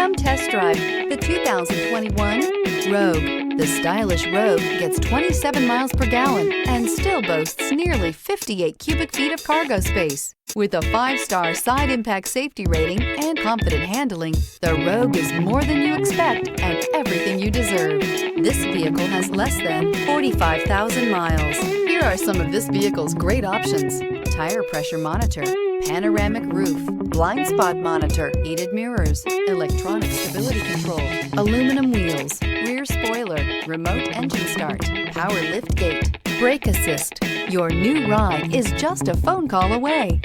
Come test drive the 2021 Rogue. The stylish Rogue gets 27 miles per gallon and still boasts nearly 58 cubic feet of cargo space. With a 5-star side impact safety rating and confident handling, the Rogue is more than you expect and everything you deserve. This vehicle has less than 45,000 miles. Here are some of this vehicle's great options: tire pressure monitor, panoramic roof, blind spot monitor, heated mirrors, electronic stability control, aluminum wheels, rear spoiler, remote engine start, power liftgate, brake assist. Your new ride is just a phone call away.